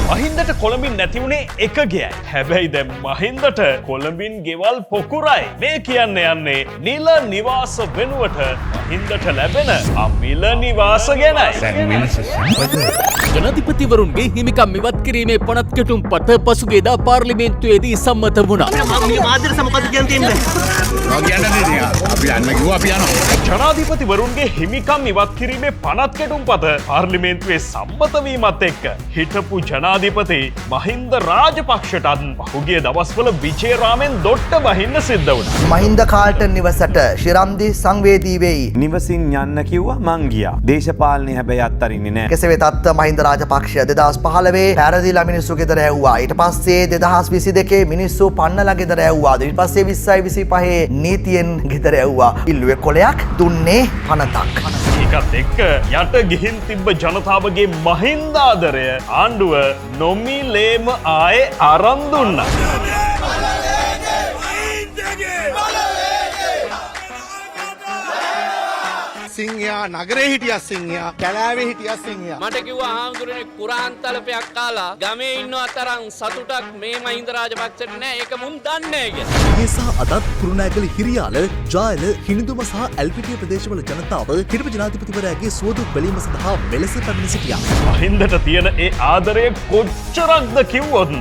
මහින්දට කොළඹින් නැති වුණේ එක ගෙයයි. හැබැයි දැන් මහින්දට කොළඹින් ගෙවල් පොකුරයි. මේ කියන්න යන්නේ නිල නිවාස වෙනුවට මහින්දට ලැබෙන අමිල නිවාස ගැනයි. ජනාධිපතිවරුන්ගේ හිමිකම් ඉවත් කිරීමේ පනත් කෙටුම් පත පසුගියදා පාර්ලිමේන්තුවේදී සම්මත වුණා. ජනාධිපතිවරුන්ගේ හිමිකම් ඉවත් කිරීමේ පනත් කෙටුම් පත පාර්ලිමේන්තුවේ සම්මත වීමත් එක්ක හිටපු ජනාධිපති මහින්ද රාජපක්ෂටත් පහුගිය දවස්වල විජේරාමෙන් දොට්ට බහින්න සිද්ධ වුණා. මහින්ද කාල්ටන් නිවසට ශිරම්දි සංවේදී වෙයි. නිවසින් යන්න කිව්වා මං ගියා. දේශපාලනේ හැබැයි අත්තරින්නේ නැහැ. කෙසේ වෙතත් මහින්ද රාජපක්ෂ 2015 පැරදිලා මිනිස්සු ගෙදර ඇව්වා. ඊට පස්සේ 2022 මිනිස්සු පන්නලා ගෙදර ඇව්වා. ඊට පස්සේ 20 25 නීතියෙන් ගෙදර ඇව්වා. ඉල්ලුවේ කොලයක් දුන්නේ පනතක්. ඒකත් එක්ක යට ගිහින් තිබ්බ ජනතාවගේ මහින්ද ආදරය ආණ්ඩුව නොමිලේම ආයේ අරන් දුන්නා. සිංහයා නගරේ හිටියා සිංහයා කැලෑවේ හිටියා සිංහයා මට කිව්වා හාමුදුරනේ කුරාන්තලපයක් කාලා ගමේ ඉන්නව තරම් සතුටක් මේ මහින්ද රාජපක්ෂට නෑ ඒක මුන් දන්නේ නෑ කියලා. ඒසා අදත් කුරුණෑගල හිරියාල ජායල හිනිදුම සහ ඇල්පිටිය ප්‍රදේශවල ජනතාව හිටපු ජනාධිපතිවරයාගේ සුවදුක් බැලීම සඳහා මෙලෙස පැමිණ සිටියා. මහින්දට තියෙන ඒ ආදරය කොච්චරක්ද කිව්වොත්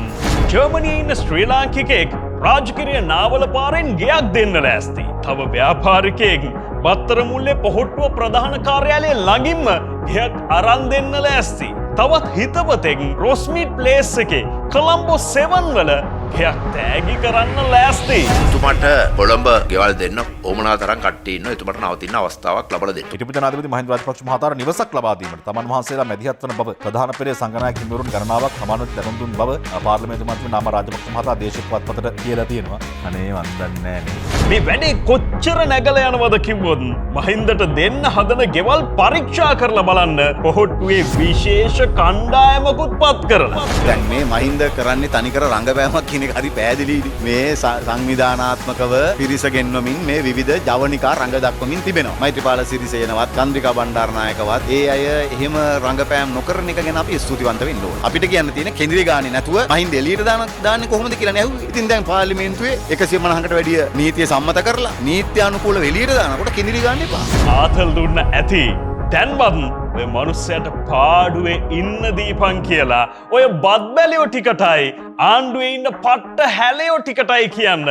ජර්මනියේ ඉන්න ශ්‍රී ලාංකිකයෙක් රාජකිරිය නාවල පාරෙන් ගෙයක් දෙන්න ලෑස්ති. තව ව්‍යාපාරිකයෙක් බත්තර මුල්ලේ පොහොට්ටුව ප්‍රධාන කාර්යාලයේ ළඟින්ම ගෙයක් අරන් දෙන්න ලෑස්ති. තවත් හිතවතෙක් රොස්මිට් ප්ලේස් එකේ කොළඹ 7 වල ගෙයක් තෑගි කරන්න ලෑස්ති. එතුමාට කොළඹ ගෙවල් දෙන්න ඕමනා තරම් කට්ටිය ඉන්නවා. එතුමාට නවතින්න අවස්ථාවක් ලබා දෙන්න. හිටපු ජනාධිපති මහින්ද රාජපක්ෂ මහතාට නිවසක් ලබා දීමට තමන් වහන්සේලා මැදිහත් වන බව ප්‍රධාන පෙරේ සංඝනායක හිමිවරුන් ගණනාවක් සමානව දැනුම් දුන් බව පාර්ලිමේන්තු මන්ත්‍රී නාම රාජපක්ෂ මහතා දේශපාලන පතට කියලා තියෙනවා. අනේ මන් දන්නේ නැහැ මේ වැඩේ කොච්චර නැගලා යනවද කිව්වොත් මහින්දට දෙන්න හදන ගෙවල් පරීක්ෂා කරලා බලන්න පොහොට්ටුවේ විශේෂ කණ්ඩායමකුත් පත් කරලා. දැන් මේ මහින්ද කරන්නේ තනිකර රංගපෑමක් කියන එක හරි පැහැදිලියි. මේ සංවිධානාත්මකව පිරිස ගෙන්වමින් මේ විවිධ ජවනිකා රංග දක්වමින් තිබෙනවා. මෛත්‍රීපාල සිරිසේනවත් චන්ද්‍රිකා බණ්ඩාරනායකවත් ඒ අය එහෙම රංගපෑම් නොකරන එක ගැන අපි ස්තුතිවන්ත වෙන්න ඕන. අපිට කියන්න තියෙන කෙන්ද්‍රී ගානේ නැතුව මහින්ද එළියට දාන්නේ කොහොමද කියලා නේ. ඉතින් දැන් පාර්ලිමේන්තුවේ 150කට වැඩිය නීතිය සම්මත කරලා නීත්‍යානුකූලව එළියට දානකොට කෙන්ද්‍රී ගාන්න එපා. ආතල් දුන්න ඇති දැන්වත් ඔය මනුස්සයට පාඩුවේ ඉන්න දීපන් කියලා ඔය බත් බැලියෝ ටිකටයි ආණ්ඩුවේ ඉන්න පට්ට හැලයෝ ටිකටයි කියන්න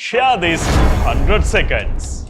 share this 100 seconds